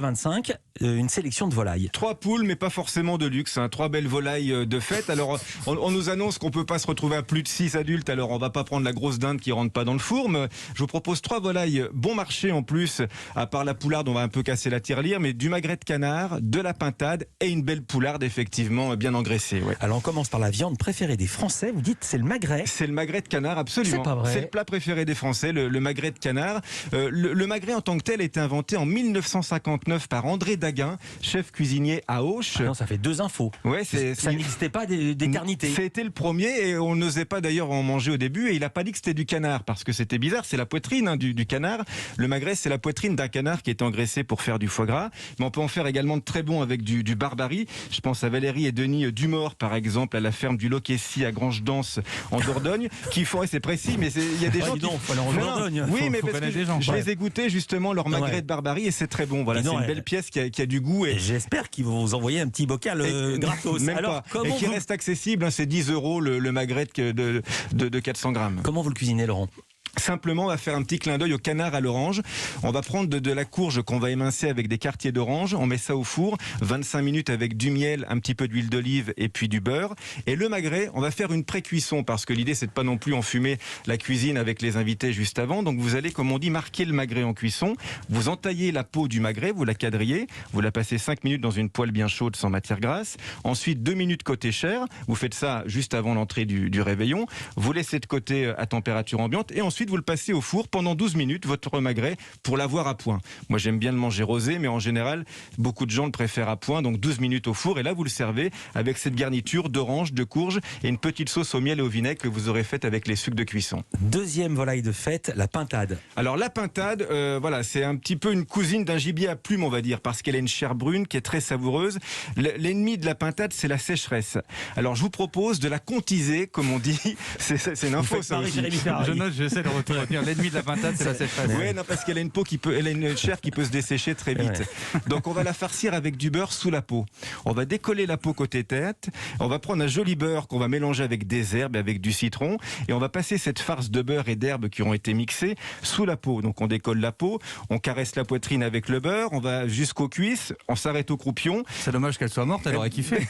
25, une sélection de volailles. 3 poules, mais pas forcément de luxe. 3 belles volailles de fête. Alors, on nous annonce qu'on peut pas se retrouver à plus de 6 adultes. Alors, on va pas prendre la grosse dinde qui rentre pas dans le four. Mais je vous propose 3 volailles bon marché en plus. À part la poularde, on va un peu casser la tirelire, mais du magret de canard, de la pintade et une belle poularde effectivement bien engraissée. Ouais. Alors, on commence par la viande préférée des Français. Vous dites c'est le magret. C'est le magret de canard, absolument. C'est pas vrai. C'est le plat préféré des Français, le magret de canard. Le magret en tant que tel a été inventé en 1959 par André Daguin, chef cuisinier à Auch. Ah non, ça fait 2 infos. Ouais, ça n'existait pas d'éternité. C'était le premier et on n'osait pas d'ailleurs en manger au début et il n'a pas dit que c'était du canard parce que c'était bizarre, c'est la poitrine du canard. Le magret, c'est la poitrine d'un canard qui est engraissé pour faire du foie gras, mais on peut en faire également de très bon avec du barbarie. Je pense à Valérie et Denis Dumort par exemple, à la ferme du Loquessy à Grange-Danse en Dordogne, qui font, et c'est précis, mais il y a des gens qui... faut aller en Dordogne. Oui, mais parce que je les ai goûtés justement leur magret de barbarie et c'est très bon. Voilà, c'est une belle pièce qui a du goût. Et j'espère qu'ils vont vous envoyer un petit bocal gratos. Même alors, pas. Et qui reste accessible, c'est 10 € le magret de 400 grammes. Comment vous le cuisinez, Laurent ? Simplement, on va faire un petit clin d'œil au canard à l'orange. On va prendre de la courge qu'on va émincer avec des quartiers d'orange. On met ça au four, 25 minutes avec du miel, un petit peu d'huile d'olive et puis du beurre. Et le magret, on va faire une pré-cuisson parce que l'idée, c'est de pas non plus enfumer la cuisine avec les invités juste avant. Donc vous allez, comme on dit, marquer le magret en cuisson. Vous entaillez la peau du magret, vous la quadrillez. Vous la passez 5 minutes dans une poêle bien chaude sans matière grasse. Ensuite, 2 minutes côté chair. Vous faites ça juste avant l'entrée du réveillon. Vous laissez de côté à température ambiante et ensuite vous le passez au four pendant 12 minutes, votre magret, pour l'avoir à point. Moi, j'aime bien le manger rosé, mais en général, beaucoup de gens le préfèrent à point, donc 12 minutes au four. Et là, vous le servez avec cette garniture d'orange, de courge et une petite sauce au miel et au vinaigre que vous aurez faite avec les sucs de cuisson. Deuxième volaille de fête, la pintade. Alors, la pintade, voilà, c'est un petit peu une cousine d'un gibier à plumes, on va dire, parce qu'elle a une chair brune qui est très savoureuse. L'ennemi de la pintade, c'est la sécheresse. Alors, je vous propose de la contiser, comme on dit. C'est une info, ça aussi. Je note, j'essaie de retenir. L'ennemi de la pintade, c'est la sécheresse. Oui, non, parce qu'elle a une peau elle a une chair qui peut se dessécher très vite. Ouais. Donc on va la farcir avec du beurre sous la peau. On va décoller la peau côté tête. On va prendre un joli beurre qu'on va mélanger avec des herbes et avec du citron. Et on va passer cette farce de beurre et d'herbes qui ont été mixées sous la peau. Donc on décolle la peau, on caresse la poitrine avec le beurre, on va jusqu'aux cuisses, on s'arrête au croupion. C'est dommage qu'elle soit morte, elle aurait kiffé.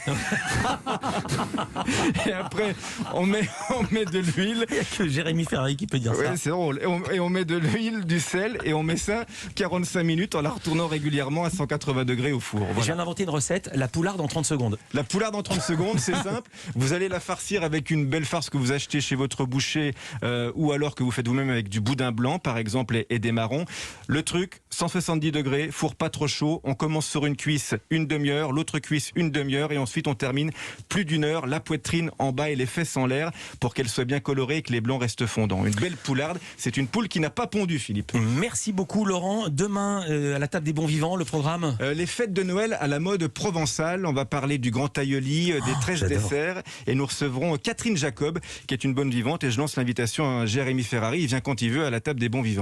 Et après, on met de l'huile. Il n'y a que Jérémy Ferrari qui peut dire ça. C'est drôle. Et on met de l'huile, du sel et on met ça 45 minutes en la retournant régulièrement à 180 degrés au four. Voilà. Je viens d'inventer une recette, la poularde en 30 secondes. La poularde en 30 secondes, c'est simple. Vous allez la farcir avec une belle farce que vous achetez chez votre boucher ou alors que vous faites vous-même avec du boudin blanc par exemple et des marrons. Le truc, 170 degrés, four pas trop chaud. On commence sur une cuisse une demi-heure, l'autre cuisse une demi-heure et ensuite on termine plus d'1 heure, la poitrine en bas et les fesses en l'air pour qu'elles soient bien colorées et que les blancs restent fondants. Une belle poularde, c'est une poule qui n'a pas pondu, Philippe. Merci beaucoup, Laurent. Demain, à la table des bons vivants, le programme les fêtes de Noël à la mode provençale. On va parler du grand aïoli, des trèches desserts. Et nous recevrons Catherine Jacob, qui est une bonne vivante. Et je lance l'invitation à Jérémy Ferrari. Il vient quand il veut à la table des bons vivants.